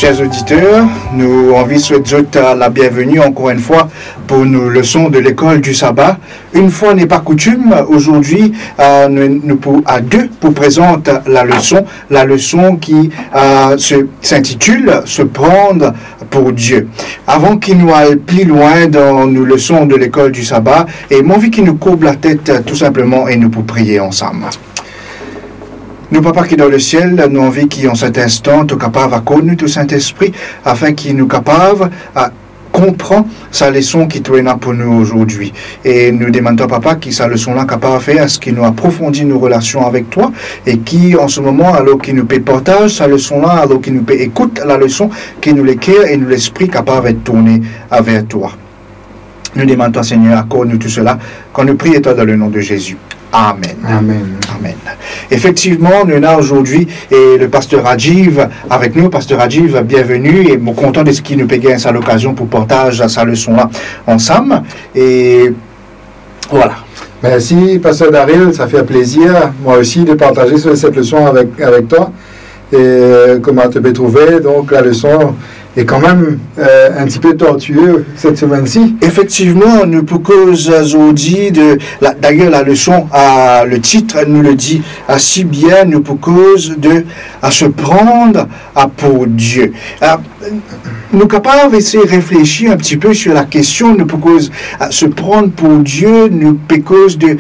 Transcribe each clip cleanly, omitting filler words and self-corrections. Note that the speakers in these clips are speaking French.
Chers auditeurs, nous envie souhaiter la bienvenue encore une fois pour nos leçons de l'école du sabbat. Une fois n'est pas coutume, aujourd'hui nous à deux pour présenter la leçon qui s'intitule « Se prendre pour Dieu ». Avant qu'il nous aille plus loin dans nos leçons de l'école du sabbat, et mon envie qu'il nous courbe la tête tout simplement et nous pour prier ensemble. Nous, Papa qui est dans le ciel, nous envie qui en cet instant, tout capable à connaître tout Saint-Esprit, afin qu'il nous capable à comprendre sa leçon qui est là pour nous aujourd'hui. Et nous demandons, Papa, qui sa leçon-là capable de faire, à ce qu'il nous approfondit nos relations avec toi, et qui, en ce moment, alors qu'il nous peut partage sa leçon-là, alors qu'il nous peut écoute la leçon, qu'il nous l'éclaire et nous l'esprit capable de tourner vers toi. Nous demandons, Seigneur, accorde-nous tout cela, quand nous prions dans le nom de Jésus. Amen. Amen. Amen. Effectivement, nous avons aujourd'hui le pasteur Rajiv avec nous. Pasteur Rajiv, bienvenue et content de ce qu'il nous paye à l'occasion pour partager sa leçon-là ensemble. Et voilà. Merci, pasteur Daryl, ça fait plaisir, moi aussi, de partager cette leçon avec toi. Et comment tu peux trouver, donc la leçon est quand même un petit peu tortueux cette semaine-ci. Effectivement, nous pour cause aujourd'hui d'ailleurs la leçon, le titre nous le dit si bien, nous pour cause à se prendre pour Dieu. Nous capables d'essayer de réfléchir un petit peu sur la question, nous pour cause à se prendre pour Dieu, nous pour cause de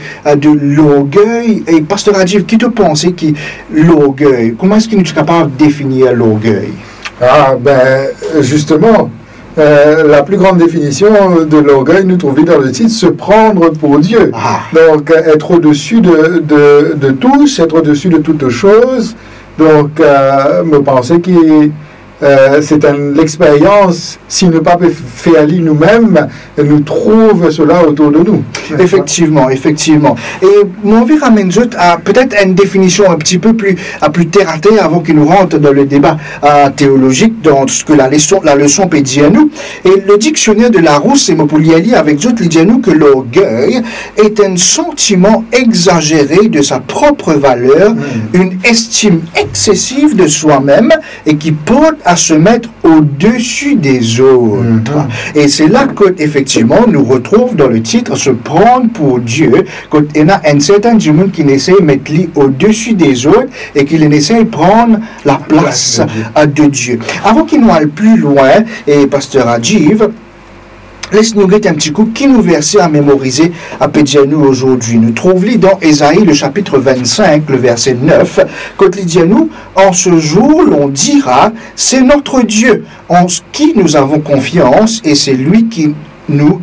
l'orgueil. Et pasteur Rajiv, qui te pense qui l'orgueil? Comment est-ce que nous sommes capables de définir l'orgueil? Ah, ben, justement, la plus grande définition de l'orgueil, nous trouvons dans le titre, se prendre pour Dieu. Ah. Donc, être au-dessus de tous, être au-dessus de toutes choses. Donc, me penser que c'est l'expérience, si nous pas faire nous-mêmes, nous trouve cela autour de nous. Effectivement. Et mon envie ramène à peut-être une définition un petit peu plus terre à terre avant qu'il nous rentre dans le débat théologique, dans ce que la leçon peut dire à nous. Et le dictionnaire de Larousse et Mopoliali avec d'autres dit à nous que l'orgueil est un sentiment exagéré de sa propre valeur, une estime excessive de soi-même et qui porte à se mettre au-dessus des autres. Et c'est là qu'effectivement, nous retrouvons dans le titre, se prendre pour Dieu, quand il y a un certain monde qui essaie de mettre lui au-dessus des autres et qu'il essaie de prendre la place de Dieu. Avant qu'il nous aille plus loin, et pasteur Rajiv, laisse-nous guetter un petit coup, qui nous verset à mémoriser à Pédianou aujourd'hui. Nous trouvons dans Ésaïe, le chapitre 25, le verset 9, quand il dit à nous, en ce jour, l'on dira, c'est notre Dieu, en qui nous avons confiance, et c'est lui qui nous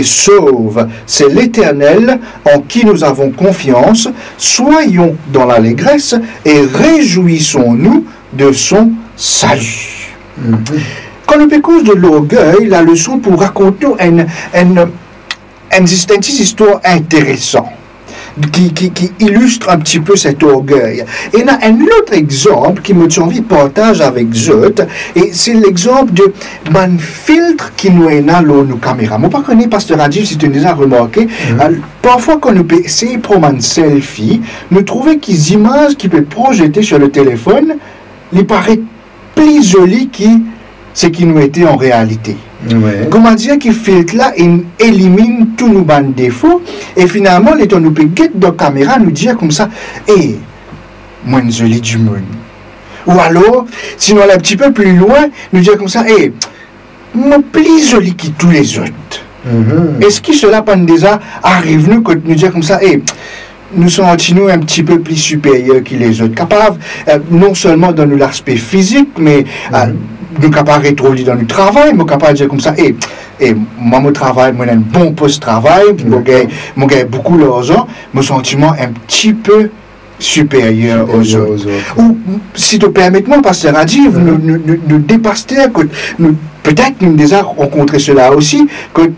sauve. C'est l'Éternel en qui nous avons confiance. Soyons dans l'allégresse et réjouissons-nous de son salut. Quand nous parlons de l'orgueil, la leçon pour raconter une histoire intéressante qui illustre un petit peu cet orgueil. Et il y a un autre exemple qui me tient envie de partager avec Zot, et c'est l'exemple de un filtre qui nous est dans nos caméras. Moi, pas connais pasteur Rajiv, si tu nous as remarqué, parfois quand nous essayons de prendre un selfie, nous trouvons que les images qui peuvent projeter sur le téléphone, les paraissent plus jolies que ce qui nous était en réalité. Comment dire que filtre là élimine tous nos défauts et finalement les nous peut guetter dans la caméra nous dire comme ça moins joli du monde, ou alors sinon aller un petit peu plus loin nous dire comme ça moi plus joli que tous les autres. Est-ce que cela pas déjà arrive nous quand nous dire comme ça nous sommes un petit peu plus supérieurs que les autres, capables non seulement dans l'aspect physique mais nous sommes capables de rétrouviller dans le travail, nous sommes capables de dire comme ça, moi, mon travail, moi, j'ai un bon poste de travail, moi, j'ai beaucoup d'argent, mon sentiment un petit peu supérieur aux autres. Ou, si tu permets-moi, pasteur Rajiv, nous dépasser, peut-être nous déjà rencontré cela aussi, que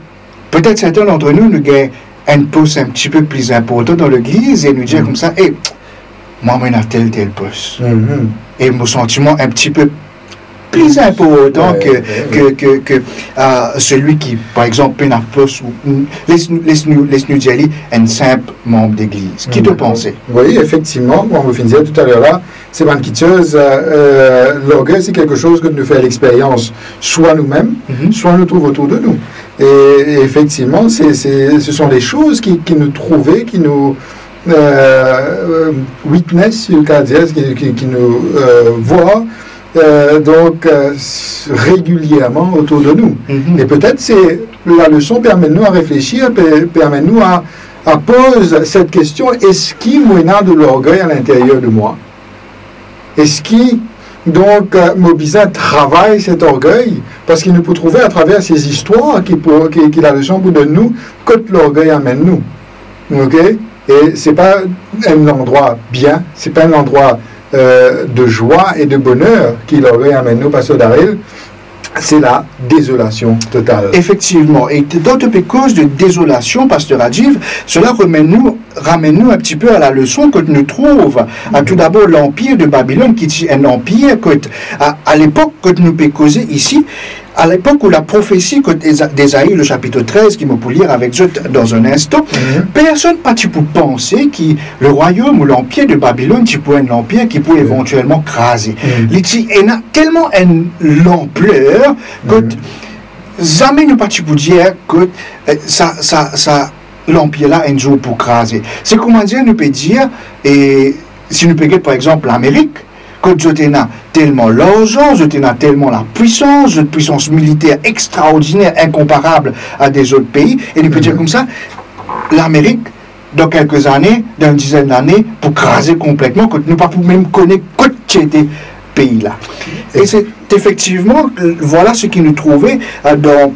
peut-être certains d'entre nous, nous avons un poste un petit peu plus important dans l'église et nous dire comme ça, moi, j'ai tel poste. Et mon sentiment un petit peu plus important que celui qui, par exemple, peut laisse-nous dire un simple membre d'église. Qui te pensait? Oui, effectivement, comme vous finissez tout à l'heure là, c'est pas une chose. L'orgueil, c'est quelque chose que nous fait l'expérience, soit nous-mêmes, soit nous trouve autour de nous. Et effectivement, ce sont les choses qui nous trouvent, qui nous witness, qui nous voient régulièrement autour de nous. Et peut-être la leçon permet-nous à réfléchir, permet-nous à poser cette question: est-ce qu'il y a de l'orgueil à l'intérieur de moi? Est-ce qu'il Mobizin travaille cet orgueil, parce qu'il nous peut trouver à travers ces histoires qu'il a le champ de nous que l'orgueil amène nous. Ok? Et c'est pas un endroit bien, c'est pas un endroit de joie et de bonheur qui l'orgueil amène nous, Pasteur Daryl. C'est la désolation totale. Effectivement. Et dans toutes causes de désolation, Pasteur Rajiv, cela ramène nous un petit peu à la leçon que nous trouve tout d'abord l'empire de Babylone, qui est un empire que, à l'époque que nous peut causer ici, à l'époque où la prophétie d'Ésaïe, le chapitre 13, qui me peut lire avec eux dans un instant, personne pas tu peux penser que le royaume ou l'empire de Babylone, tu peux un empire qui peut éventuellement craser. Il a tellement une ampleur que jamais nous pas tu peux dire que l'empire là un jour pour craser. C'est comment dire, nous peut dire, et si nous prenons par exemple l'Amérique, que je tenais tellement l'argent, je tenais tellement la puissance militaire extraordinaire, incomparable à des autres pays, et nous peut dire comme ça, l'Amérique, dans quelques années, dans une dizaine d'années, pour craser complètement, que nous ne pouvons même connaître que ces pays-là. Et c'est effectivement, voilà ce qui nous trouvait dans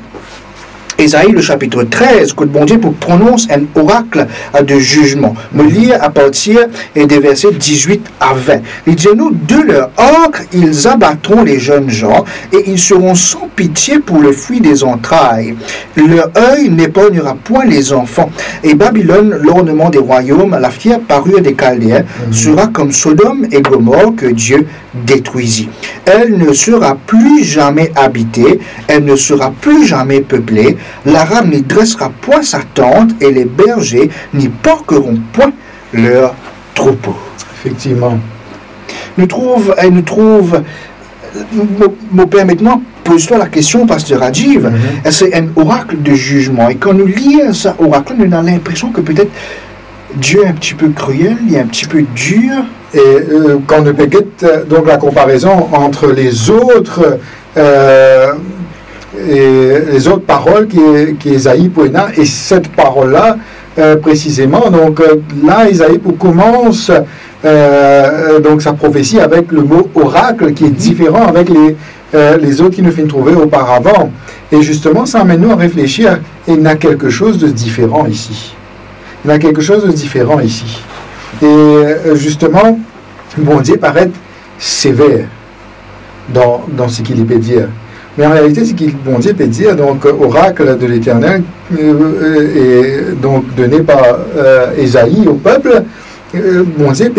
Ésaïe, le chapitre 13, que bon Dieu prononce un oracle de jugement. Me lire à partir des versets 18 à 20. Il dit: nous, de leur ordre, ils abattront les jeunes gens et ils seront sans pitié pour le fruit des entrailles. Leur œil n'épargnera point les enfants. Et Babylone, l'ornement des royaumes, la fière parure des Chaldéens, sera comme Sodome et Gomorrhe que Dieu détruisit. Elle ne sera plus jamais habitée, elle ne sera plus jamais peuplée. L'Arabe n'y dressera point sa tente et les bergers n'y porqueront point leurs troupeaux. Effectivement. Nous trouve, permettez-moi, pose-toi la question, Pasteur Rajiv, c'est un oracle de jugement. Et quand nous lisons cet oracle, nous avons l'impression que peut-être Dieu est un petit peu cruel, il est un petit peu dur. Et quand on regarde donc la comparaison entre les autres paroles qui Ésaïe Poena et cette parole-là précisément, donc là Ésaïe commence donc sa prophétie avec le mot oracle qui est différent avec les autres qui nous finissent trouver auparavant. Et justement, ça amène nous à réfléchir, et il y a quelque chose de différent ici. Il y a quelque chose de différent ici. Et justement, bon Dieu paraît sévère dans ce qu'il peut dire. Mais en réalité, ce qu'il bon Dieu peut dire, donc oracle de l'Éternel, et donc donné par Ésaïe au peuple, bon Dieu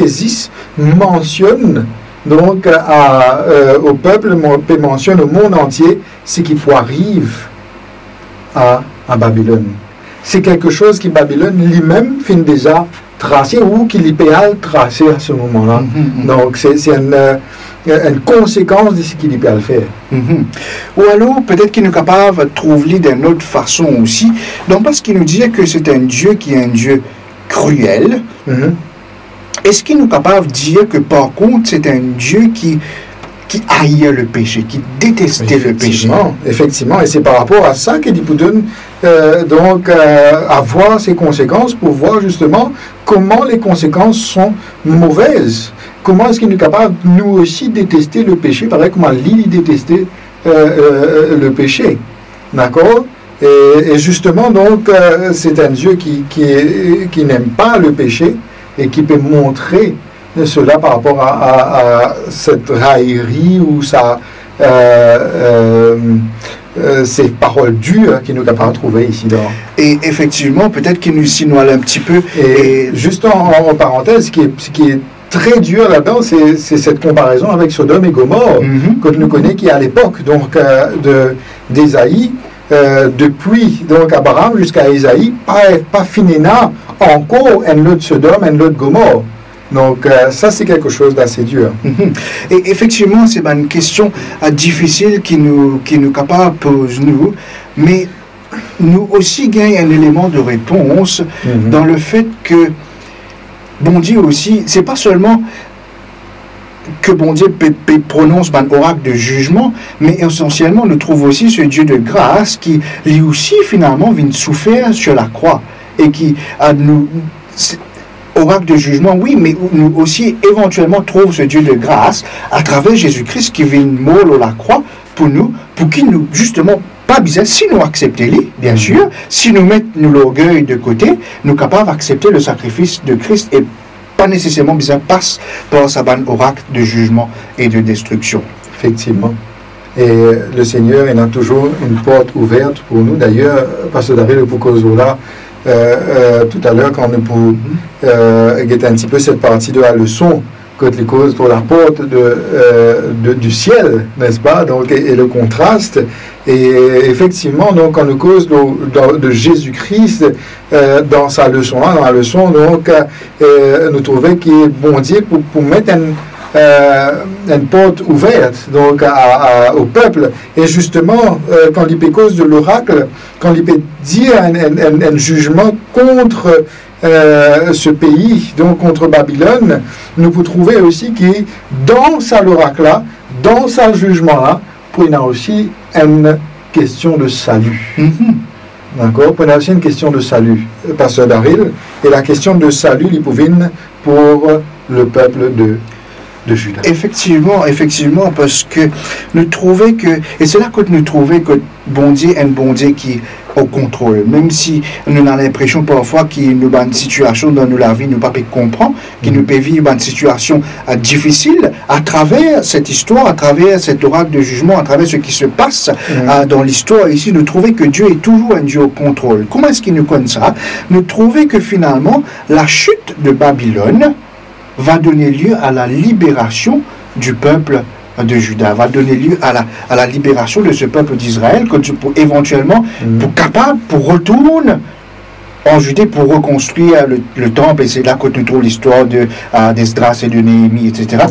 mentionne donc au peuple, mentionne au monde entier ce qui arrive à Babylone. C'est quelque chose qui Babylone lui-même finit déjà tracé ou qu'il y peut tracer à ce moment-là. Donc c'est une conséquence de ce qu'il y peut faire. Ou alors peut-être qu'il est capable de trouver d'une autre façon aussi, donc parce qu'il nous dit que c'est un Dieu qui est un Dieu cruel. Est-ce qu'il est capable de dire que par contre c'est un Dieu qui haït le péché, qui détestait le péché? Effectivement, et c'est par rapport à ça qu'il peut donner avoir ses conséquences pour voir justement comment les conséquences sont mauvaises. Comment est-ce qu'il est capable, nous aussi, détester le péché, pareil comment Lily détestait le péché. D'accord? Et justement, donc, c'est un Dieu qui n'aime pas le péché et qui peut montrer cela par rapport à cette raillerie ou ces paroles dures qu'il nous a pas trouvées ici dedans. Et effectivement, peut-être qu'il nous signale un petit peu. Et juste en parenthèse, ce qui est très dur là-dedans, c'est cette comparaison avec Sodome et Gomorre, que nous connaissons qui est à l'époque d'Ésaïe, depuis donc Abraham jusqu'à Ésaïe, pas finéna encore un lot de Sodome, un lot de Gomorre. Donc ça c'est quelque chose d'assez dur. Et effectivement, c'est une question difficile qui nous capable pose nous, mais nous aussi gagnons un élément de réponse dans le fait que bon Dieu aussi, c'est pas seulement que bon Dieu prononce un oracle de jugement, mais essentiellement nous trouvons aussi ce Dieu de grâce qui lui aussi finalement vient souffrir sur la croix et qui nous oracle de jugement, oui, mais nous aussi éventuellement trouve ce Dieu de grâce à travers Jésus-Christ qui vient mourir à la croix pour nous, pour qu'il nous justement pas bizarre, si nous acceptons, bien sûr, si nous mettons l'orgueil de côté, nous sommes capables d'accepter le sacrifice de Christ et pas nécessairement bizarre passe par sa bonne oracle de jugement et de destruction. Effectivement. Et le Seigneur, il a toujours une porte ouverte pour nous. D'ailleurs, Pasteur Daryl Pukozola, tout à l'heure, quand nous guetter un petit peu cette partie de la leçon, que les causes pour la porte du ciel, n'est-ce pas? Donc, et le contraste. Et effectivement, donc, quand nous cause de Jésus-Christ dans sa leçon, dans la leçon, donc, nous trouvons qu'il est bon Dieu pour mettre une porte ouverte donc, au peuple. Et justement, quand il peut cause de l'oracle, quand il peut dire un jugement contre ce pays, donc contre Babylone, nous pouvons trouver aussi que dans sa l'oracle-là, dans sa jugement-là, il y a aussi une question de salut. D'accord? Il y a aussi une question de salut, Pasteur Daryl, et la question de salut, il pouvait pour le peuple de Juda. Effectivement, parce que nous trouvons que, et c'est là que nous trouvons que bon Dieu est un bon Dieu qui au contrôle, même si nous avons l'impression parfois qu'il nous a une situation dans la vie, nous ne pouvons pas comprendre, qu'il nous peut vivre une situation difficile à travers cette histoire, à travers cet oracle de jugement, à travers ce qui se passe dans l'histoire ici, nous trouvons que Dieu est toujours un Dieu au contrôle. Comment est-ce qu'il nous connaît ça? Nous trouvons que finalement, la chute de Babylone va donner lieu à la libération du peuple de Juda, va donner lieu à la libération de ce peuple d'Israël, que éventuellement, pour retourner en Judée pour reconstruire le temple, et c'est là que nous trouvons l'histoire d'Esdras et de Néhémie, etc.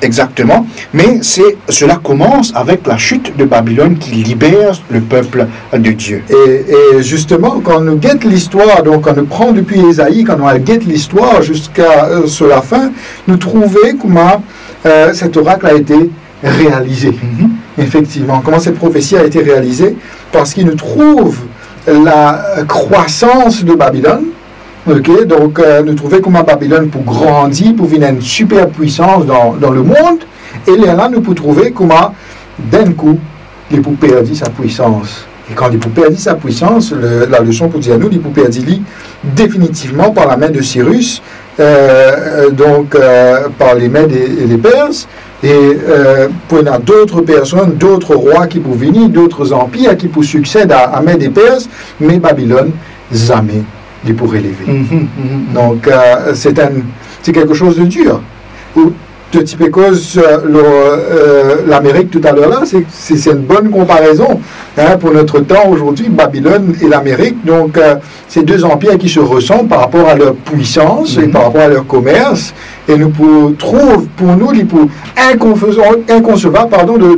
Exactement. Mais cela commence avec la chute de Babylone qui libère le peuple de Dieu. Et justement, quand nous guette l'histoire, donc quand nous prenons depuis Ésaïe, quand nous guette l'histoire jusqu'à sur la fin, nous trouvons comment cet oracle a été réalisé. Effectivement, comment cette prophétie a été réalisée, parce qu'il nous trouve la croissance de Babylone. Okay? Donc, nous trouvons comment Babylone pour grandir, pour venir une super puissance dans le monde. Et là, nous pouvons trouver comment, d'un coup, il peut perdre sa puissance. Et quand il peut perdre sa puissance, la leçon pour dire nous, il peut perdre définitivement par la main de Cyrus, donc par les Mèdes et les Perses. Et pour il y a d'autres personnes, d'autres rois qui peuvent venir, d'autres empires qui peuvent succéder à Mèdes et Perses, mais Babylone, jamais ils pourraient élever. Donc, c'est quelque chose de dur. De type cause, l'Amérique tout à l'heure là, c'est une bonne comparaison pour notre temps aujourd'hui, Babylone et l'Amérique. Donc, ces deux empires qui se ressemblent par rapport à leur puissance et par rapport à leur commerce. Et nous trouvons, pour nous, inconcevable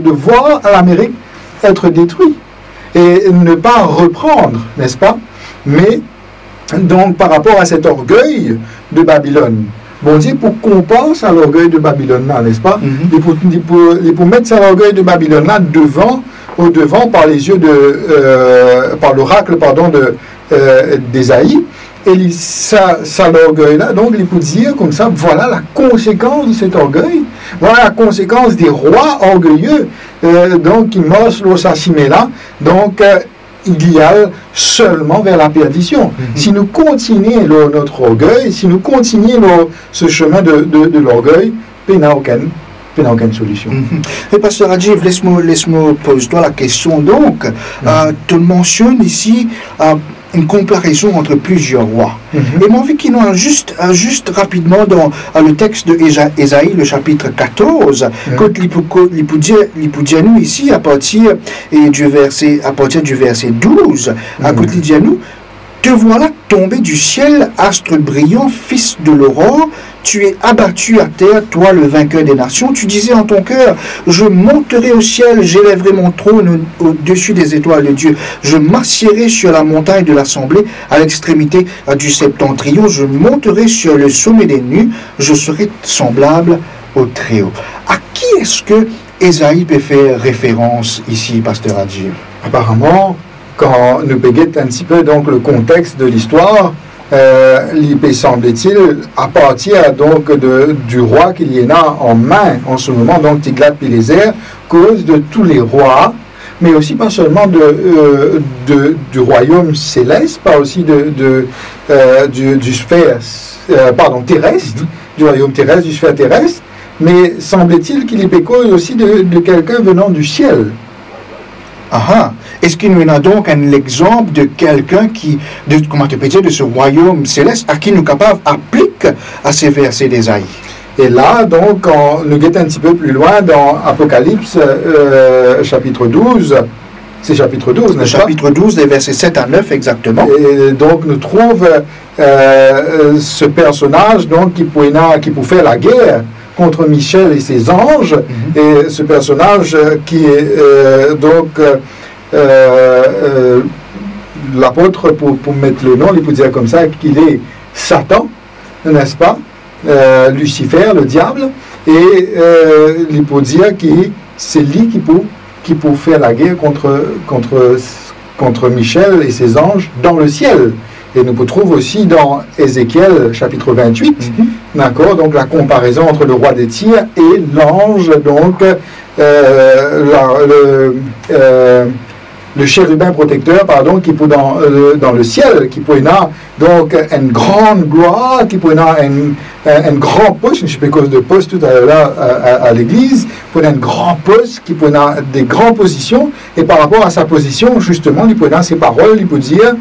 de voir l'Amérique être détruite et ne pas reprendre, n'est-ce pas? Mais, donc, par rapport à cet orgueil de Babylone, bon Dieu, pour qu'on pense à l'orgueil de Babylone là, n'est-ce pas? Il pour mettre cet orgueil de Babylone là au devant par les yeux par l'oracle, d'Ésaïe. Et ça l'orgueil là, donc il peut dire comme ça, voilà la conséquence de cet orgueil, voilà la conséquence des rois orgueilleux, donc qui mossent l'ossassimé là, donc il y a seulement vers la perdition. Si nous continuons notre orgueil, si nous continuons ce chemin de l'orgueil, il n'y a aucune solution. Et Pasteur Adjiv, laisse-moi poser toi la question. Donc, tu mentionnes ici une comparaison entre plusieurs rois. Et mon vie qui nous juste rapidement dans le texte de Ésaïe, le chapitre 14, quand l'Ipoudianou ici, à partir du verset 12, à côté l'Ipoudianou, te voilà tombé du ciel, astre brillant, fils de l'aurore, tu es abattu à terre, toi le vainqueur des nations. Tu disais en ton cœur, je monterai au ciel, j'élèverai mon trône au-dessus des étoiles de Dieu. Je m'assiérai sur la montagne de l'assemblée, à l'extrémité du septentrion. Je monterai sur le sommet des nues, je serai semblable au Très-Haut. À qui est-ce que Ésaïe peut faire référence ici, Pasteur Adjir? Apparemment, quand nous péguette un petit peu donc le contexte de l'histoire, l'IP semble-t-il appartient donc du roi qu'il y en a en main en ce moment, donc Tiglath-Pileser, cause de tous les rois, mais aussi pas seulement du royaume céleste, pas aussi du sphère terrestre, du royaume terrestre, du sphère terrestre, mais semble-t-il qu'il est cause aussi de quelqu'un venant du ciel. Ah, est-ce qu'il y en a donc un exemple de quelqu'un de ce royaume céleste à qui nous capables applique à ces versets d'Ésaïe? Et là, donc, quand nous guettons un petit peu plus loin dans Apocalypse, chapitre 12, c'est chapitre 12, n'est-ce pas? Chapitre 12, des versets 7 à 9, exactement. Et donc, nous trouvons ce personnage donc, qui pouvait faire la guerre contre Michel et ses anges, et ce personnage qui est l'apôtre, pour mettre le nom, il peut dire comme ça, qu'il est Satan, n'est-ce pas, Lucifer, le diable, et il peut dire que c'est lui qui peut faire la guerre contre Michel et ses anges dans le ciel. Et nous trouvons aussi dans Ézéchiel, chapitre 28, d'accord, donc la comparaison entre le roi des Tyrs et l'ange, donc le chérubin protecteur, pardon, qui peut dans le ciel, qui peut avoir donc une grande gloire, qui peut avoir un grand poste, je sais pas cause de poste tout à l'heure à l'église, pour un grand poste, qui peut avoir des grandes positions, et par rapport à sa position, justement, il peut avoir ses paroles, il peut dire,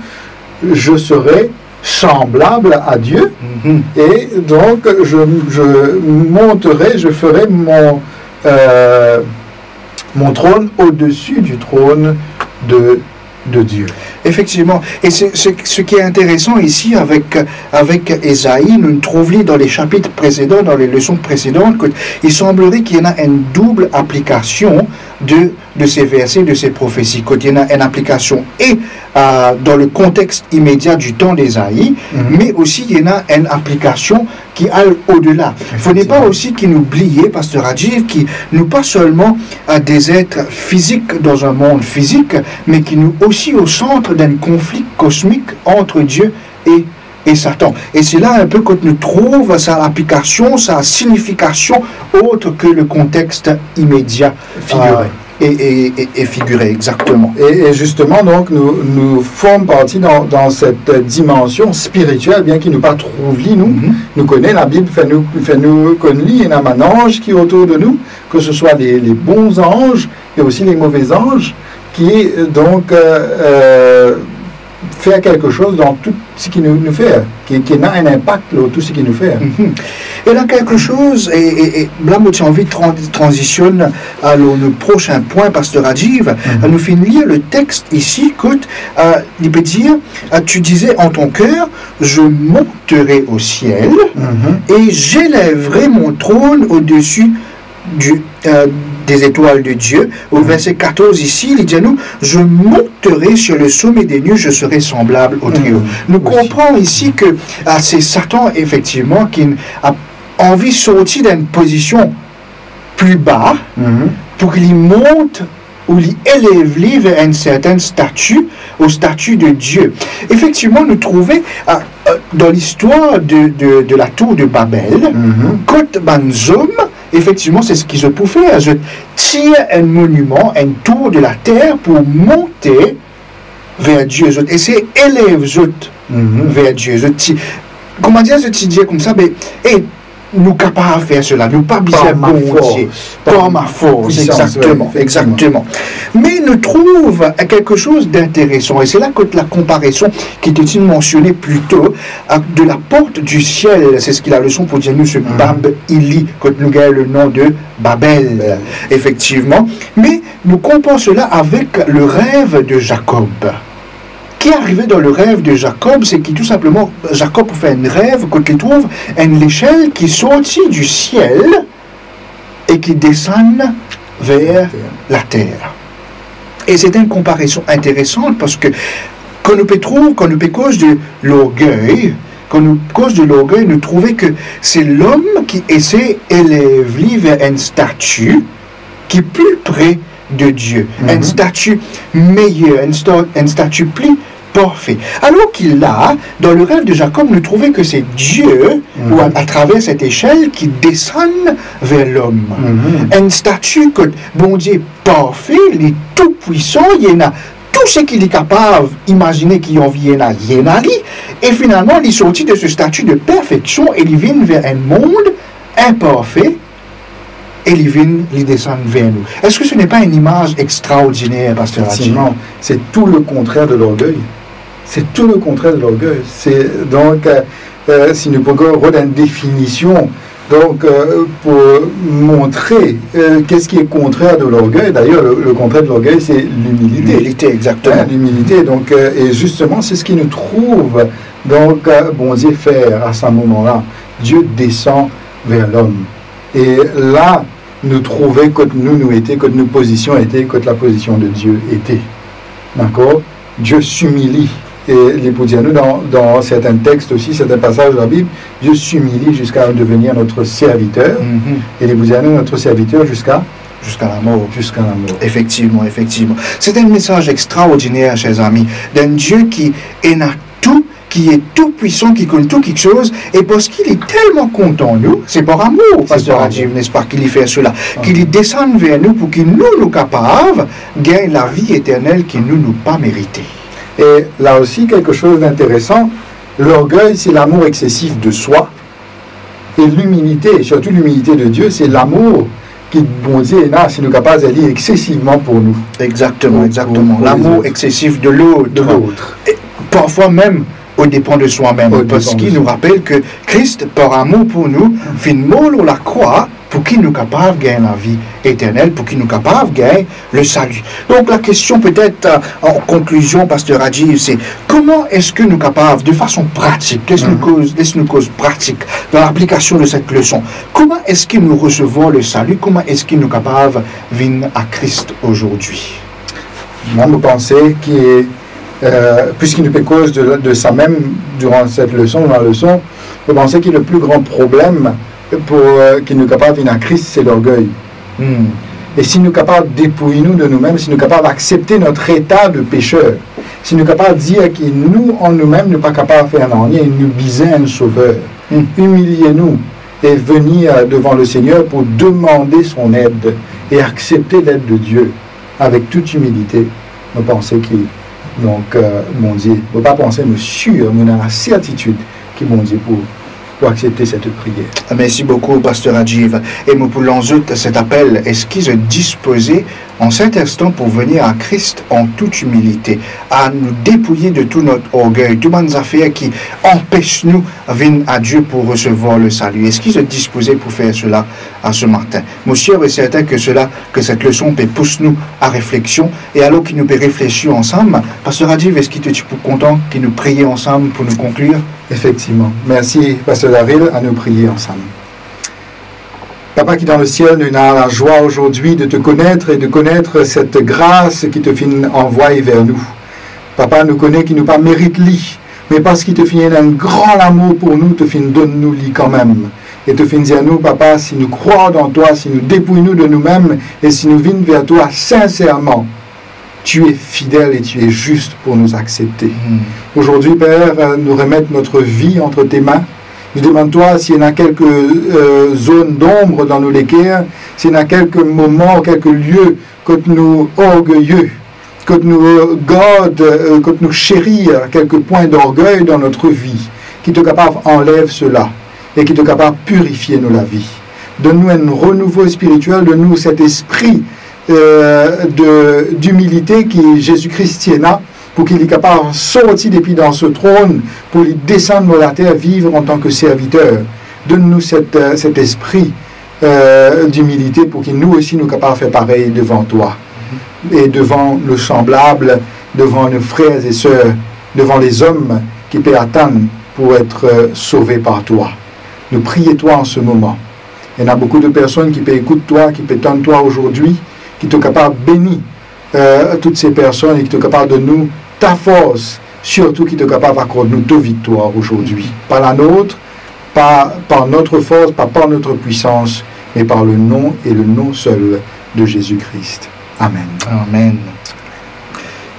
je serai semblable à Dieu, et donc je monterai, je ferai mon trône au-dessus du trône de Dieu. Effectivement. Et ce qui est intéressant ici avec Ésaïe, nous le trouvons dans les chapitres précédents, dans les leçons précédentes, qu'il semblerait qu'il y en a une double application de ces versets, de ces prophéties. Qu'il y en a une application et dans le contexte immédiat du temps d'Ésaïe, mais aussi il y en a une application qui aille au-delà. Il ne faudrait pas aussi qu'il nous oublie, Pasteur Adjir, qui nous pas seulement des êtres physiques dans un monde physique, mais qui nous aussi au centre d'un conflit cosmique entre Dieu et Satan. Et c'est là un peu que nous trouvons sa application, sa signification autre que le contexte immédiat. Figuré. Et figuré, exactement. Et justement, donc, nous formons partie dans cette dimension spirituelle, bien qu'il ne nous pas trouve nous connaît, la Bible fait nous connaître, il y a un ange qui est autour de nous, que ce soit les bons anges et aussi les mauvais anges, qui donc faire quelque chose dans tout ce qu'il nous fait, qui a un impact dans tout ce qu'il nous fait. Et là, quelque chose, et là, moi, j'ai envie de transitionner à le prochain point, Pasteur Adjir, nous finir lire le texte ici, écoute, il peut dire, tu disais en ton cœur, je monterai au ciel, et j'élèverai mon trône au-dessus des étoiles de Dieu. Au verset 14 ici, il dit à nous, je monterai sur le sommet des nues, je serai semblable au Très-Haut. Nous comprenons ici que c'est Satan, effectivement, qui a envie de sortir d'une position plus bas pour qu'il monte ou il élève lui vers un certain statut, au statut de Dieu. Effectivement, nous trouvons dans l'histoire de la tour de Babel, quand Banzom, effectivement, c'est ce qu'ils ont pu faire. Je tire un monument, un tour de la terre pour monter vers Dieu. Et c'est élève vers Dieu. Comment dire, je te dis comme ça, mais nous capables de faire cela, nous pas besoin de bon Dieu, par ma force, exactement, exactement. Mais nous trouve quelque chose d'intéressant, et c'est là que la comparaison qui était mentionnée plus tôt, de la porte du ciel, c'est ce qu'il a le son pour dire nous, ce Bab Ili, quand nous gagnons le nom de Babel, effectivement. Mais nous comparons cela avec le rêve de Jacob. Qui est arrivé dans le rêve de Jacob, c'est que tout simplement, Jacob fait un rêve, quand il trouve une échelle qui sortit du ciel et qui descend vers la terre. Et c'est une comparaison intéressante parce que quand nous peut cause de l'orgueil, nous trouvons que c'est l'homme qui essaie d'élever vers un statut qui est plus près de Dieu, un statut meilleur, un statut plus parfait. Alors qu'il a, dans le rêve de Jacob, nous trouvons que c'est Dieu, ou à travers cette échelle, qui descend vers l'homme. Un statut que, bon Dieu, parfait, il est tout puissant, il y en a tout ce qu'il est capable d'imaginer qu'il en vient à lui, et finalement, il est sorti de ce statut de perfection et il vient vers un monde imparfait, et il descend vers nous. Est-ce que ce n'est pas une image extraordinaire, Pasteur Adji? C'est tout le contraire de l'orgueil. C'est tout le contraire de l'orgueil. C'est donc, si nous pouvons avoir une définition, donc, pour montrer qu'est-ce qui est contraire de l'orgueil. D'ailleurs, le contraire de l'orgueil, c'est l'humilité. L'humilité, exactement. L'humilité, donc, et justement, c'est ce qui nous trouve, donc, bon Dieu faire à ce moment-là. Dieu descend vers l'homme. Et là, nous trouver que nous étions, que nos positions étaient, que la position de Dieu était. D'accord? Dieu s'humilie. Et les Boudianos, dans certains textes aussi, certains passages de la Bible, Dieu s'humilie jusqu'à devenir notre serviteur. Et les Boudianos, notre serviteur jusqu'à la mort. Jusqu'à la mort. Effectivement, effectivement. C'est un message extraordinaire, chers amis, d'un Dieu qui est tout, qui est tout puissant, qui connaît tout quelque chose, et parce qu'il est tellement content de nous, c'est par amour, Pasteur Adji, n'est-ce pas, qu'il y fait cela, qu'il descend vers nous pour qu'il nous capables gagne la vie éternelle qui nous pas mérité. Et là aussi, quelque chose d'intéressant, l'orgueil, c'est l'amour excessif de soi, et l'humilité, surtout l'humilité de Dieu, c'est l'amour qui, bon Dieu, si nous capables d'aller excessivement pour nous. Exactement, exactement. L'amour excessif de l'autre. Parfois même, au dépend de soi-même, parce qu'il nous rappelle que Christ, par amour pour nous, fit mourir la croix pour qu'il nous capable de gagner la vie éternelle, pour qu'il nous capable de gagner le salut. Donc la question peut-être en conclusion, Pasteur Adji, c'est comment est-ce que nous capables, de façon pratique, laisse-nous cause pratique dans l'application de cette leçon, comment est-ce que nous recevons le salut, comment est-ce que nous capables de venir à Christ aujourd'hui? Moi, je pensais qu'il est puisqu'il nous fait cause de ça même durant cette leçon, je pensais que le plus grand problème pour qu'il nous capable de venir à Christ, c'est l'orgueil. Et si nous sommes capables de dépouiller nous de nous-mêmes, si nous sommes capables d'accepter notre état de pécheur, si nous sommes capables de dire que nous, en nous-mêmes, nous ne sommes pas capables de faire rien, et nous bisons un sauveur, humiliez-nous et venir devant le Seigneur pour demander son aide et accepter l'aide de Dieu avec toute humilité, je pensais qu'il donc, mon Dieu, ne pas penser, mais sûr, mais on a la certitude qu'il mon Dieu pour accepter cette prière. Merci beaucoup, Pasteur Adjiv. Et nous pouvons cet appel, est-ce qu'ils sont disposés en cet instant pour venir à Christ en toute humilité, à nous dépouiller de tout notre orgueil, toutes les affaires qui empêchent nous de venir à Dieu pour recevoir le salut. Est-ce qu'ils sont disposés pour faire cela à ce matin? Monsieur est certain que cette leçon peut pousser nous à réflexion, et alors qu'il nous peut réfléchir ensemble, Pasteur Adjiv, est-ce qu'il te content qu'il nous prie ensemble pour nous conclure? Effectivement. Merci, Pasteur Daryl, à nous prier ensemble. Papa qui est dans le ciel, nous avons la joie aujourd'hui de te connaître et de connaître cette grâce qui te envoie vers nous. Papa nous connaît qui nous pas mérite lui, mais parce qu'il te fait un grand amour pour nous, te donne-nous lui quand même. Et te fait dire à nous, Papa, si nous croyons dans toi, si nous dépouillons de nous-mêmes et si nous venons vers toi sincèrement, tu es fidèle et tu es juste pour nous accepter. Aujourd'hui, Père, nous remettre notre vie entre tes mains. Nous demandons-toi s'il y a quelques zones d'ombre dans nos léquères, s'il y a quelques moments, quelques lieux que nous orgueilleux, que nous gardons, que nous chérissons quelques points d'orgueil dans notre vie, qui te capable enlève cela. et qui est capable de purifier nous la vie. Donne-nous un renouveau spirituel, donne-nous cet esprit d'humilité qui Jésus-Christ tient là, pour qu'il est capable de sortir depuis dans ce trône, pour lui descendre dans la terre, vivre en tant que serviteur. Donne-nous cet esprit d'humilité pour que nous aussi nous capables de faire pareil devant toi et devant nos semblables, devant nos frères et sœurs, devant les hommes qui peuvent attendre pour être sauvés par toi. Nous prions toi en ce moment. Il y a beaucoup de personnes qui peuvent écouter toi, qui peuvent entendre toi aujourd'hui, qui sont capables de bénir toutes ces personnes et qui sont capables de nous ta force, surtout qui sont capables d'accorder nous ta victoire aujourd'hui. Pas la nôtre, pas par notre force, pas par notre puissance, mais par le nom et le nom seul de Jésus-Christ. Amen. Amen.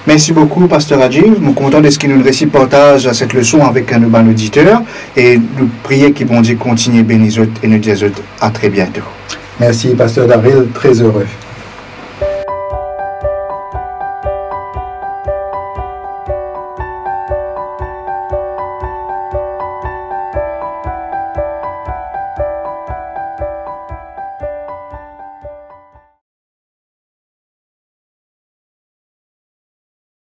Merci beaucoup, Pasteur Adjiv. Nous sommes contents de ce qu'il nous récit partage cette leçon avec nos bons auditeurs. Et nous prions qu'il bon Dieu continue à bénir et nous disons à très bientôt. Merci, Pasteur Daryl. Très heureux.